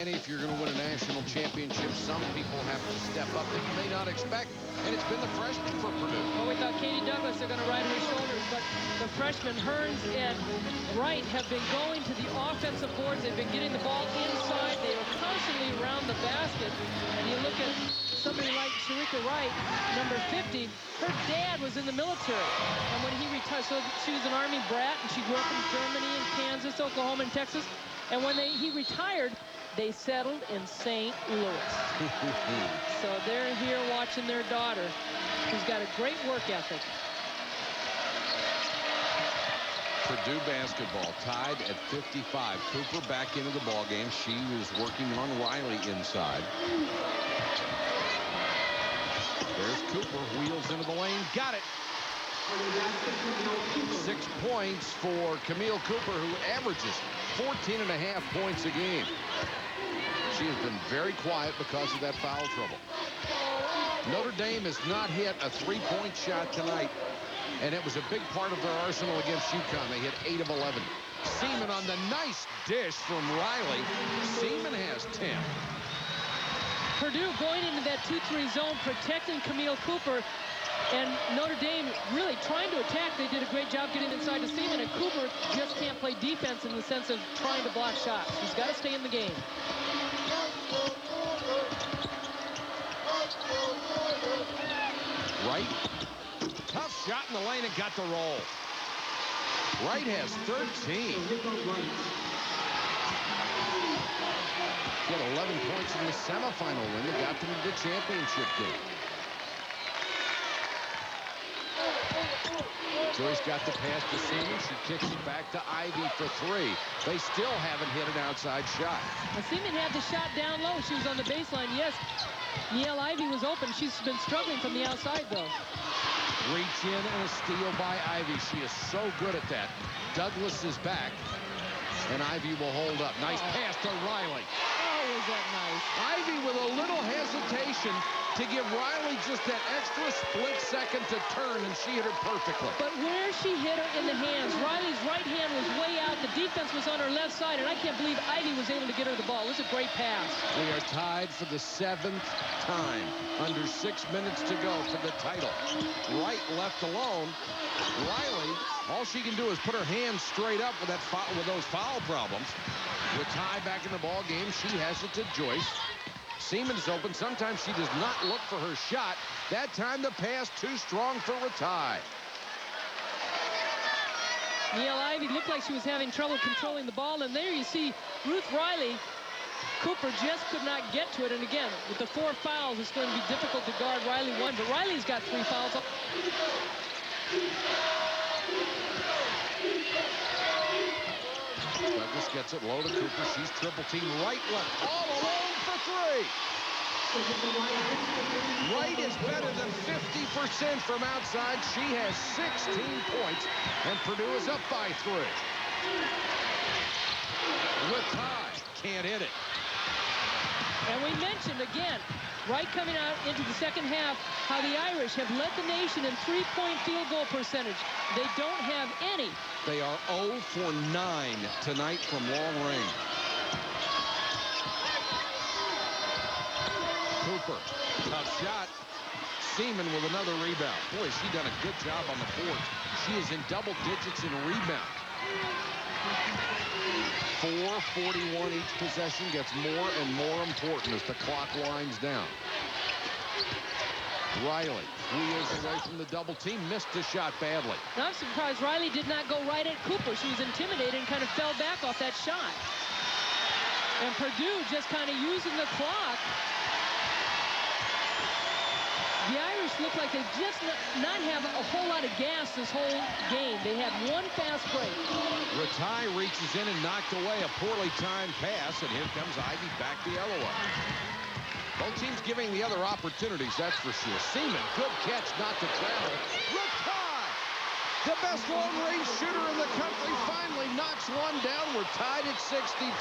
If you're going to win a national championship, some people have to step up that you may not expect, and it's been the freshman for Purdue. Well, we thought Katie Douglas are going to ride her shoulders, but the freshmen Hearns and Wright have been going to the offensive boards. They've been getting the ball inside. They are constantly around the basket. And you look at somebody like Sharika Wright, number 50. Her dad was in the military, and when he retired, so she was an Army brat, and she grew up in Germany and Kansas, Oklahoma, and Texas. And when he retired, they settled in St. Louis. So they're here watching their daughter, who's got a great work ethic. Purdue basketball tied at 55. Cooper back into the ball game. She was working on Riley inside. There's Cooper, wheels into the lane, got it. 6 points for Camille Cooper, who averages 14.5 points a game. She has been very quiet because of that foul trouble. Notre Dame has not hit a three-point shot tonight, and it was a big part of their arsenal against UConn. They hit 8 of 11. Seaman on the nice dish from Riley. Seaman has 10. Purdue going into that 2-3 zone, protecting Camille Cooper. And Notre Dame really trying to attack. They did a great job getting inside to Seaman, and Cooper just can't play defense in the sense of trying to block shots. He's got to stay in the game. Wright, tough shot in the lane and got the roll. Wright has 13. He had 11 points in the semifinal win that got them to the championship game. Joyce got the pass to Seaman. She kicks it back to Ivy for 3. They still haven't hit an outside shot. Well, Seaman had the shot down low. She was on the baseline. Yes, Niele Ivy was open. She's been struggling from the outside, though. Reach in and a steal by Ivy. She is so good at that. Douglas is back, and Ivy will hold up. Nice pass to Riley. Oh, was that nice. Ivy with a little hesitation to give Riley just that extra split second to turn, and she hit her perfectly. But where she hit her in the hands, Riley's right hand was way out. The defense was on her left side, and I can't believe Ivy was able to get her the ball. It was a great pass. We are tied for the 7th time. Under 6 minutes to go for the title. Wright left alone. Riley, all she can do is put her hands straight up with those foul problems. With Ty back in the ball game, she has it to Joyce. Seaman is open. Sometimes she does not look for her shot. That time the pass too strong for Ratai. Niele Ivy looked like she was having trouble controlling the ball, and there you see Ruth Riley. Cooper just could not get to it, and again, with the 4 fouls, it's going to be difficult to guard Riley 1, but Riley's got 3 fouls. Douglas gets it low to Cooper. She's triple team right, left, all alone for 3. Wright is better than 50% from outside. She has 16 points, and Purdue is up by 3. Ratai can't hit it. And we mentioned again, Wright coming out into the second half, how the Irish have led the nation in 3-point field goal percentage. They don't have any. They are 0 for 9 tonight from long range. Cooper, tough shot. Seaman with another rebound. Boy, has she done a good job on the boards. She is in double digits in rebound. 4:41 each possession gets more and more important as the clock winds down. Riley wheels away from the double team, missed the shot badly. Now, I'm surprised Riley did not go right at Cooper. She was intimidated and kind of fell back off that shot. And Purdue just kind of using the clock. The Irish look like they just not have a whole lot of gas this whole game. They had 1 fast break. Ratai reaches in and knocked away a poorly timed pass, and here comes Ivy back the other way. Both teams giving the other opportunities, that's for sure. Seaman, good catch not to travel. Ratai, the best long-range shooter in the country, finally knocks one down. We're tied at 62.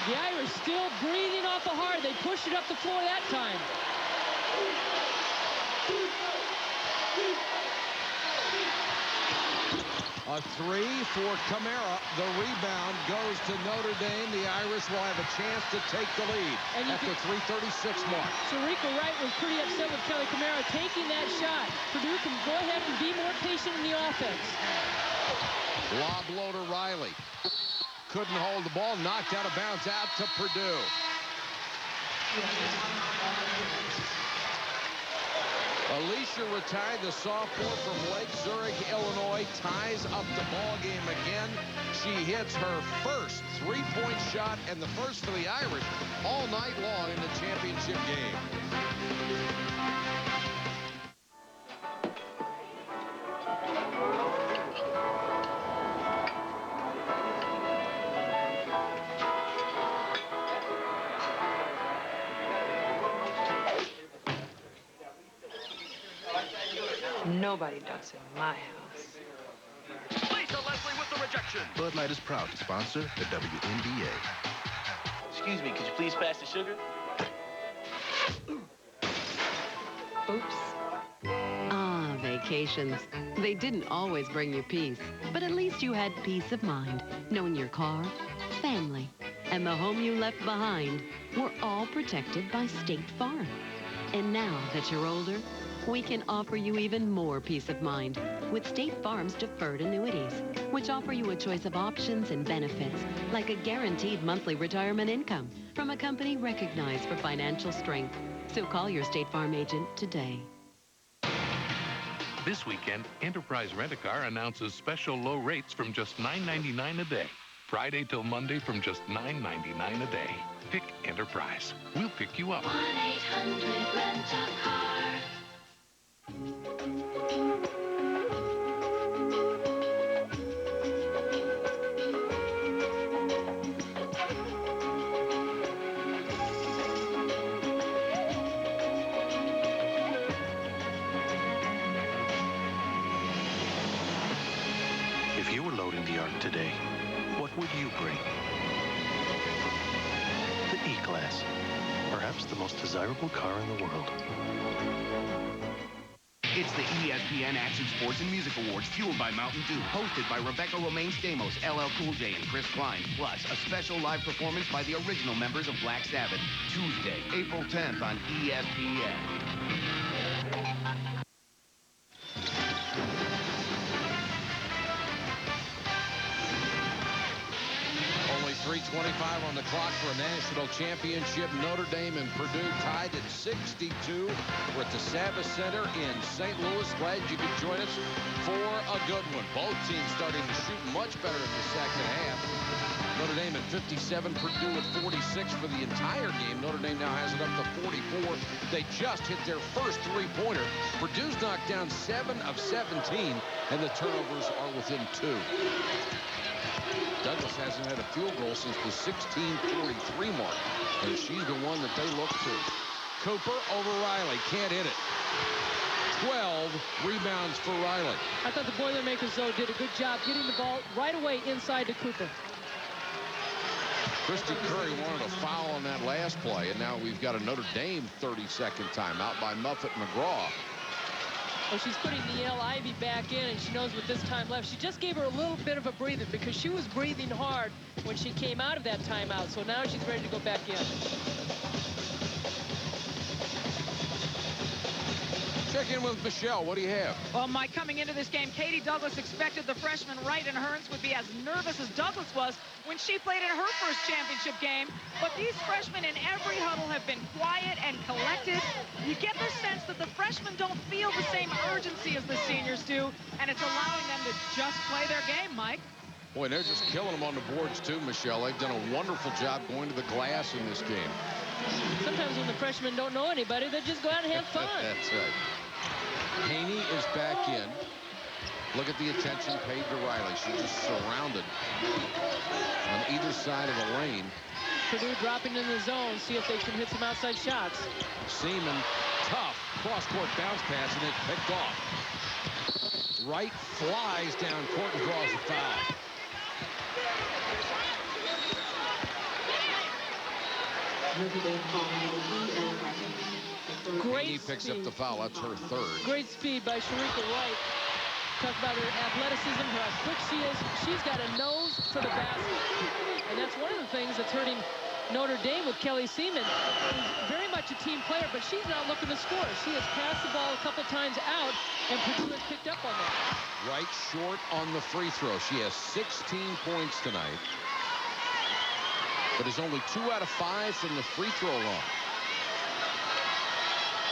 The Irish still breathing off the heart. They pushed it up the floor that time. A three for Camara. The rebound goes to Notre Dame. The Irish will have a chance to take the lead at the 3:36 mark. Sharika Wright was pretty upset with Kelly Camara taking that shot. Purdue can go ahead and be more patient in the offense. Lob low to Riley. Couldn't hold the ball. Knocked out of bounds out to Purdue. Alicia Retired, the sophomore from Lake Zurich, Illinois, ties up the ball game again. She hits her first three-point shot and the first for the Irish all night long in the championship game. Nobody ducks in my house. Lisa Leslie with the rejection. Bud Light is proud to sponsor the WNBA. Excuse me, could you please pass the sugar? Oops. Ah, vacations. They didn't always bring you peace, but at least you had peace of mind, knowing your car, family, and the home you left behind were all protected by State Farm. And now that you're older, we can offer you even more peace of mind with State Farm's deferred annuities, which offer you a choice of options and benefits, like a guaranteed monthly retirement income from a company recognized for financial strength. So call your State Farm agent today. This weekend, Enterprise Rent-A-Car announces special low rates from just $9.99 a day. Friday till Monday from just $9.99 a day. Pick Enterprise. We'll pick you up. 1-800-RENT-A-CAR. If you were loading the Ark today, what would you bring? The E-Class. Perhaps the most desirable car in the world. It's the ESPN Action Sports and Music Awards, fueled by Mountain Dew, hosted by Rebecca Romaine Stamos, LL Cool J, and Chris Klein. Plus, a special live performance by the original members of Black Sabbath. Tuesday, April 10th on ESPN. Only 3:25 on the clock for a national championship. Notre Dame and Purdue tied at 62. We're at the Savas Center in St. Louis. Glad you could join us for a good one. Both teams starting to shoot much better in the second half. Notre Dame at 57, Purdue at 46 for the entire game. Notre Dame now has it up to 44. They just hit their first three-pointer. Purdue's knocked down 7 of 17, and the turnovers are within 2. Douglas hasn't had a field goal since the 16:43 mark, and she's the one that they look to. Cooper over Riley. Can't hit it. 12 rebounds for Riley. I thought the Boilermakers, though, did a good job getting the ball right away inside to Cooper. Christy Curry wanted a foul on that last play, and now we've got a Notre Dame 30-second timeout by Muffet McGraw. Well, she's putting Niele Ivey back in, and she knows with this time left. She just gave her a little bit of a breather because she was breathing hard when she came out of that timeout. So now she's ready to go back in. Check in with Michelle. What do you have? Well, Mike, coming into this game, Katie Douglas expected the freshman Wright and Hearns would be as nervous as Douglas was when she played in her first championship game. But these freshmen in every huddle have been quiet and collected. You get the sense that the freshmen don't feel the same urgency as the seniors do, and it's allowing them to just play their game, Mike. Boy, they're just killing them on the boards, too, Michelle. They've done a wonderful job going to the glass in this game. Sometimes when the freshmen don't know anybody, they just go out and have fun. That's right. Haney is back in. Look at the attention paid to Riley. She's just surrounded on either side of the lane. Purdue dropping in the zone, see if they can hit some outside shots. Seaman, tough cross-court bounce pass, and it's picked off. Wright flies down court and draws a foul. Great he picks up the foul. That's her third. Great speed by Sharika Wright. Talk about her athleticism, how quick she is. She's got a nose for the basket. And that's one of the things that's hurting Notre Dame with Kelly Seaman, who's very much a team player, but she's not looking to score. She has passed the ball a couple times out, and Purdue has picked up on that. Right short on the free throw. She has 16 points tonight, but is only 2 out of 5 from the free throw line.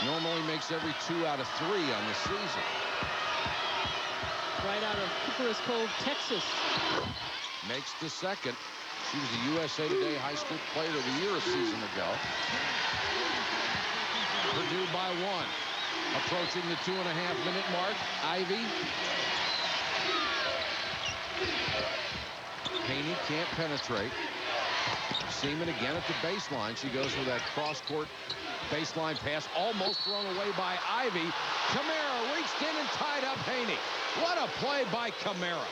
Normally makes every 2 out of 3 on the season. Right out of Cooper's Cove, Texas. Makes the second. She was the USA Today High School Player of the Year a season ago. Purdue by 1. Approaching the 2.5-minute mark. Ivy. Haney can't penetrate. Seaman again at the baseline. She goes for that cross-court baseline pass. Almost thrown away by Ivy. Camara reached in and tied up Haney. What a play by Camara.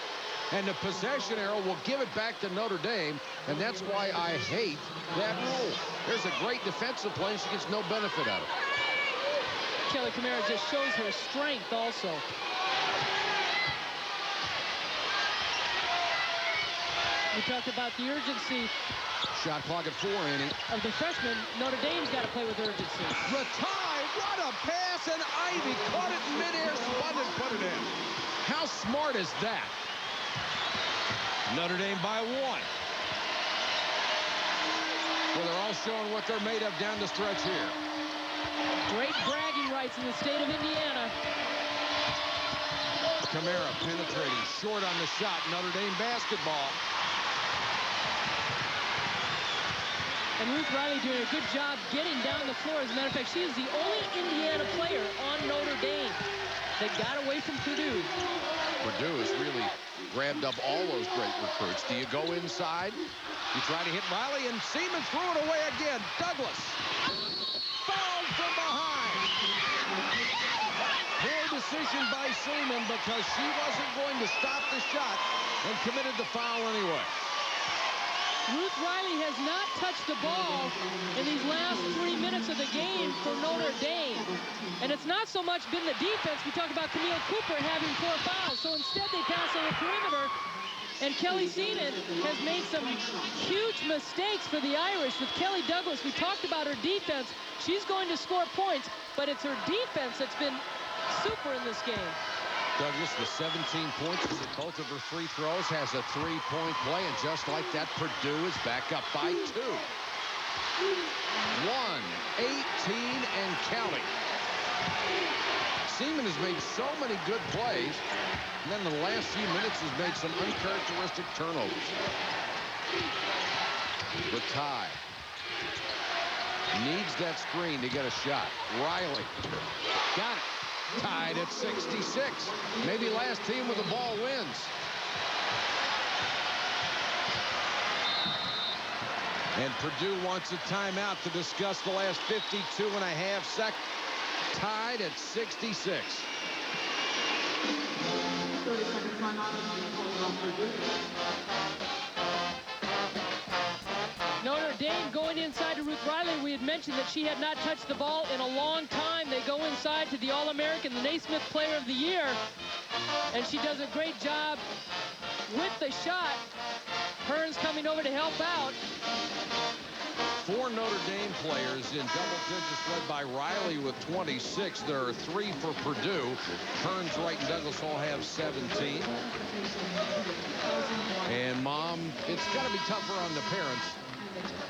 And the possession arrow will give it back to Notre Dame, and that's why I hate that rule. There's a great defensive play, and she gets no benefit out of it. Kelly Camara just shows her strength also. We talked about the urgency. Shot clock at 4, Annie. Of the freshman, Notre Dame's got to play with urgency. Ratai, what a pass, and Ivy caught it in midair, spun and put it in. How smart is that? Notre Dame by 1. Well, they're all showing what they're made of down the stretch here. Great bragging rights in the state of Indiana. Camara penetrating, short on the shot. Notre Dame basketball. And Ruth Riley doing a good job getting down the floor. As a matter of fact, she is the only Indiana player on Notre Dame that got away from Purdue. Purdue has really grabbed up all those great recruits. Do you go inside? You try to hit Riley, and Seaman threw it away again. Douglas fouled from behind. Poor decision by Seaman because she wasn't going to stop the shot and committed the foul anyway. Ruth Riley has not touched the ball in these last 3 minutes of the game for Notre Dame. And it's not so much been the defense. We talk about Camille Cooper having 4 fouls. So instead they pass on the perimeter. And Kelly Seaman has made some huge mistakes for the Irish. With Kelly Douglas, we talked about her defense. She's going to score points, but it's her defense that's been super in this game. Douglas with 17 points as both of her free throws, has a 3-point play, and just like that, Purdue is back up by 2. 1, 18, and counting. Seaman has made so many good plays, and then in the last few minutes has made some uncharacteristic turnovers. Ratai needs that screen to get a shot. Riley got it. Tied at 66. Maybe last team with the ball wins. And Purdue wants a timeout to discuss the last 52.5 seconds. Tied at 66. Notre Dame going inside to Ruth Riley. We had mentioned that she had not touched the ball in a long time. They go inside to the All-American, the Naismith Player of the Year. And she does a great job with the shot. Hearns coming over to help out. 4 Notre Dame players in double digits, led by Riley with 26. There are 3 for Purdue. Hearns, Wright, and Douglas all have 17. And Mom, it's got to be tougher on the parents.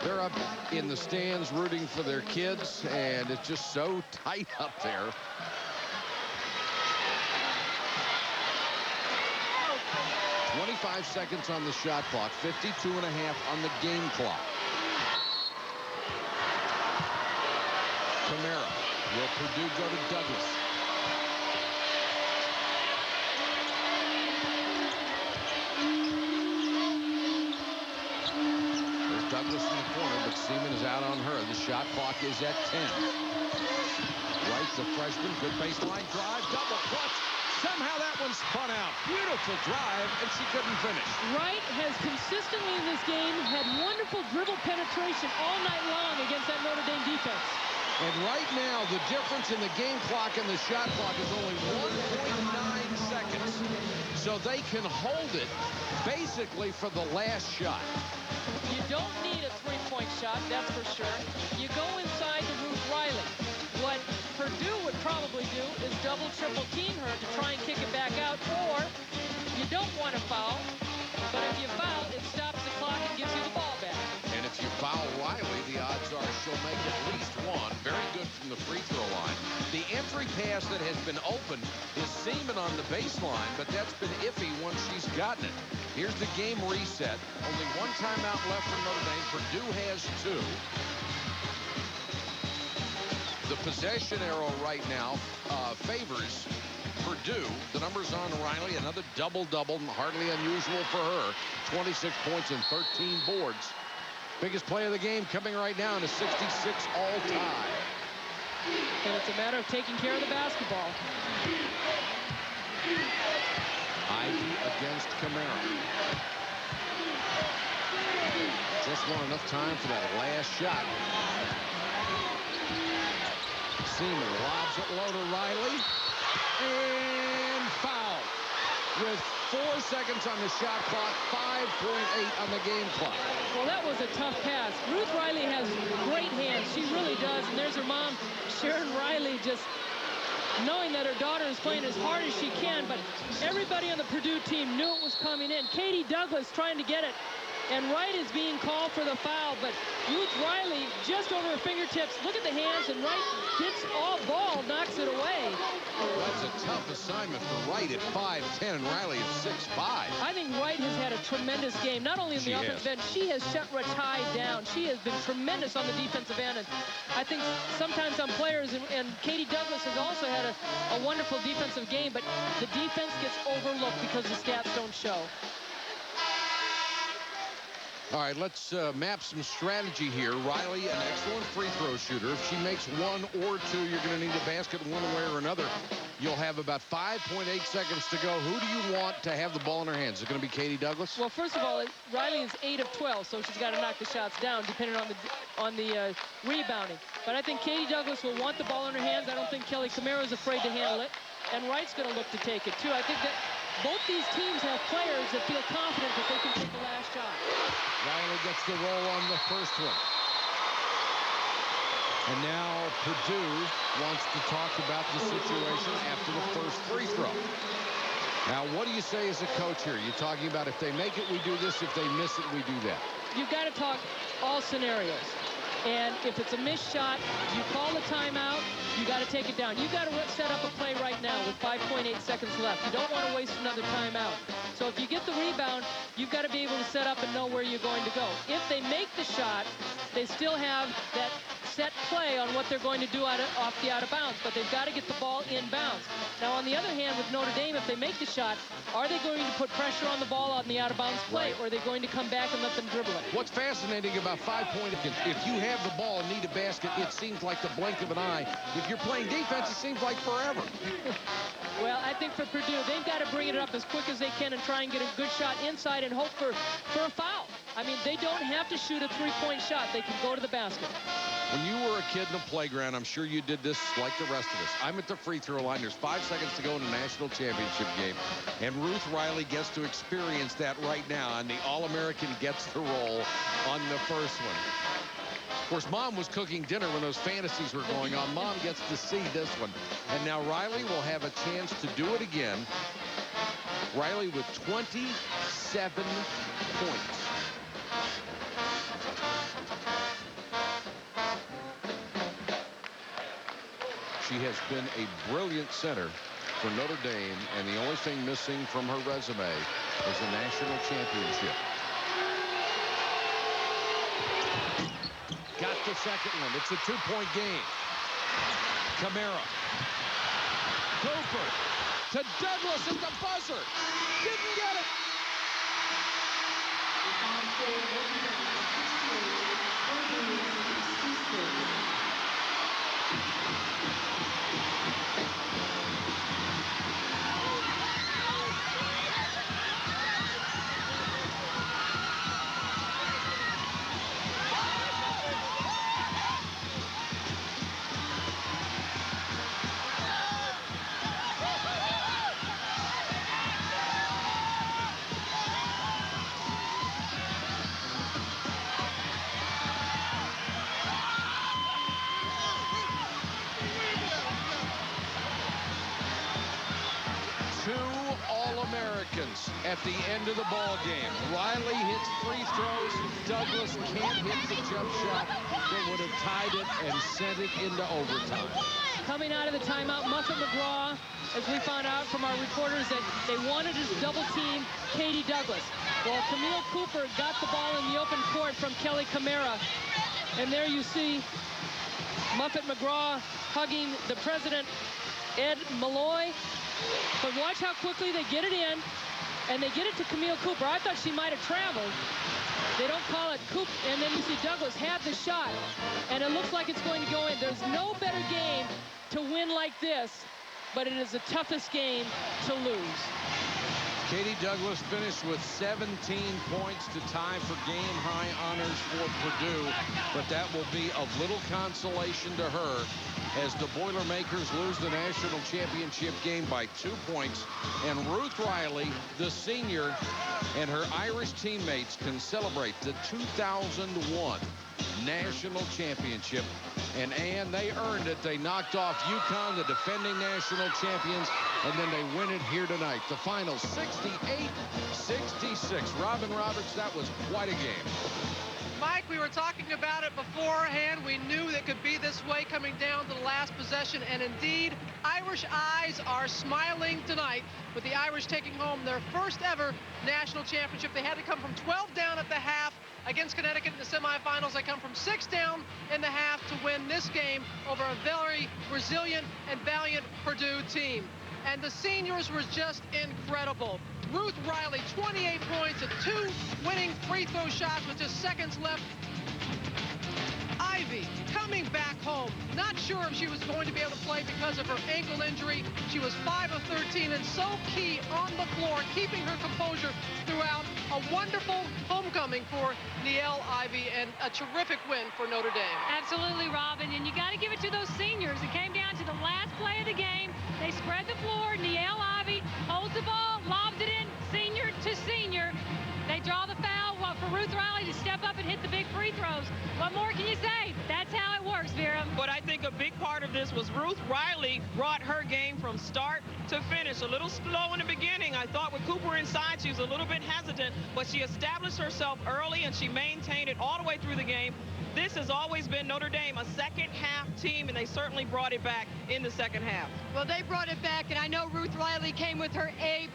They're up in the stands rooting for their kids, and it's just so tight up there. .25 seconds on the shot clock, 52.5 on the game clock. Camara. Will Purdue go to Douglas? There's Douglas in the corner, but Seaman is out on her. The shot clock is at 10. Wright, the freshman, good baseline drive, double clutch. Somehow that one spun out. Beautiful drive, and she couldn't finish. Wright has consistently in this game had wonderful dribble penetration all night long against that Notre Dame defense. And right now, the difference in the game clock and the shot clock is only 1.9 seconds. So they can hold it basically for the last shot. You don't need a three-point shot, that's for sure. You go inside to Ruth Riley. What Purdue would probably do is double, triple team her to try and kick it back out, or you don't want to foul, but if you foul, it stops the clock and gives you the ball back. And if you foul Riley, the odds are she'll make at least one. Very good from the free throw line. The entry pass that has been opened is Seaman on the baseline, but that's been iffy once she's gotten it. Here's the game reset. Only one timeout left for Notre Dame. Purdue has two. The possession arrow right now favors Purdue. The numbers on Riley. Another double-double, hardly unusual for her. 26 points and 13 boards. Biggest play of the game coming right now in a 66 all tie. And it's a matter of taking care of the basketball. Ivy against Camara. Just want enough time for that last shot. Seaman lobs it low to Riley. And foul. With 4 seconds on the shot clock, 5.8 on the game clock. Well, that was a tough pass. Ruth Riley has great hands. She really does. And there's her mom, Sharon Riley, just knowing that her daughter is playing as hard as she can. But everybody on the Purdue team knew it was coming in. Katie Douglas trying to get it. And Wright is being called for the foul, but Ruth Riley just over her fingertips. Look at the hands, and Wright gets all ball, knocks it away. That's a tough assignment for Wright at 5'10", and Riley at 6'5". I think Wright has had a tremendous game, not only in the offensive end. She has shut Ratai down. She has been tremendous on the defensive end. And I think sometimes on players, and Katie Douglas has also had a wonderful defensive game, but the defense gets overlooked because the stats don't show. All right, let's map some strategy here. Riley, an excellent free throw shooter. If she makes one or two, you're going to need a basket one way or another. You'll have about 5.8 seconds to go. Who do you want to have the ball in her hands? Is it going to be Katie Douglas? Well, first of all, Riley is 8 of 12, so she's got to knock the shots down, depending on the rebounding. But I think Katie Douglas will want the ball in her hands. I don't think Kelly Camara is afraid to handle it. And Wright's going to look to take it, too. I think that both these teams have players that feel confident that they can take the last shot. Riley gets the roll on the first one. And now Purdue wants to talk about the situation after the first free throw. Now, what do you say as a coach here? You're talking about if they make it, we do this. If they miss it, we do that. You've got to talk all scenarios. And if it's a missed shot, you call the timeout, you got to take it down. You've got to set up a play right now with 5.8 seconds left. You don't want to waste another timeout. So if you get the rebound, you've got to be able to set up and know where you're going to go. If they make the shot, they still have that set play on what they're going to do off the out of bounds, but they've got to get the ball in bounds. Now, on the other hand, with Notre Dame, if they make the shot, are they going to put pressure on the ball on the out of bounds play, or are they going to come back and let them dribble it? What's fascinating about 5-point, if you have the ball and need a basket, it seems like the blink of an eye. If you're playing defense, it seems like forever. Well, I think for Purdue, they've got to bring it up as quick as they can and try and get a good shot inside and hope for a foul. I mean, they don't have to shoot a three-point shot. They can go to the basket. When you were a kid in the playground, I'm sure you did this like the rest of us. I'm at the free throw line. There's 5 seconds to go in a national championship game. And Ruth Riley gets to experience that right now. And the All-American gets the roll on the first one. Of course, Mom was cooking dinner when those fantasies were going on. Mom gets to see this one. And now Riley will have a chance to do it again. Riley with 27 points. She has been a brilliant center for Notre Dame, and the only thing missing from her resume is a national championship. Got the second one. It's a 2-point game. Camara. Cooper to Douglas at the buzzer. Didn't get it. at the end of the ball game. Riley hits free throws. Douglas can't hit the jump shot that would have tied it and sent it into overtime. Coming out of the timeout, Muffet McGraw, as we found out from our reporters, that they wanted to double team Katie Douglas. Well, Camille Cooper got the ball in the open court from Kelly Camara. And there you see Muffet McGraw hugging the president, Ed Malloy. But watch how quickly they get it in, and they get it to Camille Cooper. I thought she might have traveled. They don't call it Cooper. And then you see Douglas have the shot, and it looks like it's going to go in. There's no better game to win like this, but it is the toughest game to lose. Katie Douglas finished with 17 points to tie for game-high honors for Purdue, but that will be of little consolation to her as the Boilermakers lose the national championship game by 2 points, and Ruth Riley, the senior, and her Irish teammates can celebrate the 2001 national championship. And Ann, they earned it. They knocked off UConn, the defending national champions, and then they win it here tonight. The final 68-66. Robin Roberts, that was quite a game. Mike, we were talking about it beforehand. We knew that could be this way coming down to the last possession, and indeed, Irish eyes are smiling tonight with the Irish taking home their first ever national championship. They had to come from 12 down at the half against Connecticut in the semifinals. They come from 6 down in the half to win this game over a very resilient and valiant Purdue team. And the seniors were just incredible. Ruth Riley, 28 points and 2 winning free throw shots with just seconds left. Ivy coming back home. Not sure if she was going to be able to play because of her ankle injury. She was 5 of 13 and so key on the floor, keeping her composure throughout. A wonderful homecoming for Niele Ivy and a terrific win for Notre Dame. Absolutely, Robin, and you got to give it to those seniors. It came down to the last play of the game. They spread the floor. Niele Ivy holds the ball, lobs it in, senior to senior. They draw the foul for Ruth Riley to step up and hit the big free throws. What more can you say? That's how it works, Vera. But I think a big part of this was Ruth Riley brought her game from start to finish. A little slow in the beginning. I thought with Cooper inside, she was a little bit hesitant, but she established herself early and she maintained it all the way through the game. This has always been Notre Dame, a second-half team, and they certainly brought it back in the second half. Well, they brought it back, and I know Ruth Riley came with her A++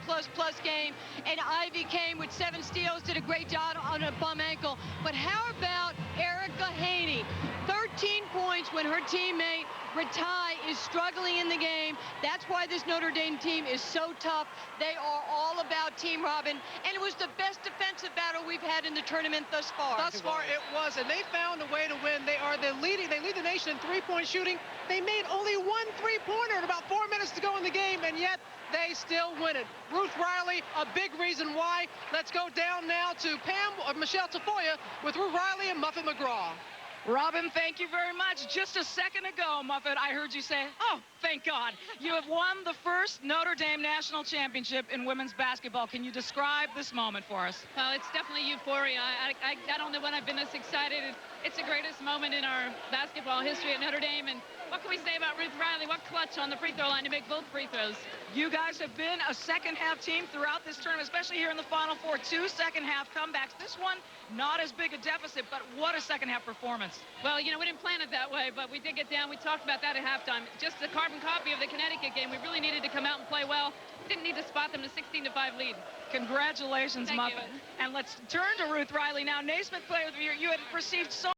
game, and Ivy came with 7 steals, did a great job on a bum ankle. But how about Erica Haney? 13 points when her teammate Ratai is struggling in the game. That's why this Notre Dame team is so tough. They are all about team, Robin, and it was the best defensive battle we've had in the tournament thus far. Thus far it was, and they found a way to win. They lead the nation in three-point shooting. They made only 1 3-pointer at about 4 minutes to go in the game, and yet they still win it. Ruth Riley, a big reason why. Let's go down now to Michelle Tafoya with Ruth Riley and Muffet McGraw. Robin, thank you very much. Just a second ago, Muffet, I heard you say, oh, thank God. You have won the first Notre Dame national championship in women's basketball. Can you describe this moment for us? Well, it's definitely euphoria. I don't know when I've been this excited. It's the greatest moment in our basketball history at Notre Dame. And what can we say about Ruth Riley? What clutch on the free throw line to make both free throws. You guys have been a second-half team throughout this tournament, especially here in the Final Four. 2 second-half comebacks. This one, not as big a deficit, but what a second-half performance. Well, you know, we didn't plan it that way, but we did get down. We talked about that at halftime. Just a carbon copy of the Connecticut game. We really needed to come out and play well. Didn't need to spot them to 16-5 lead. Congratulations, Muffet. And let's turn to Ruth Riley now. Naismith Player of the Year. You had received so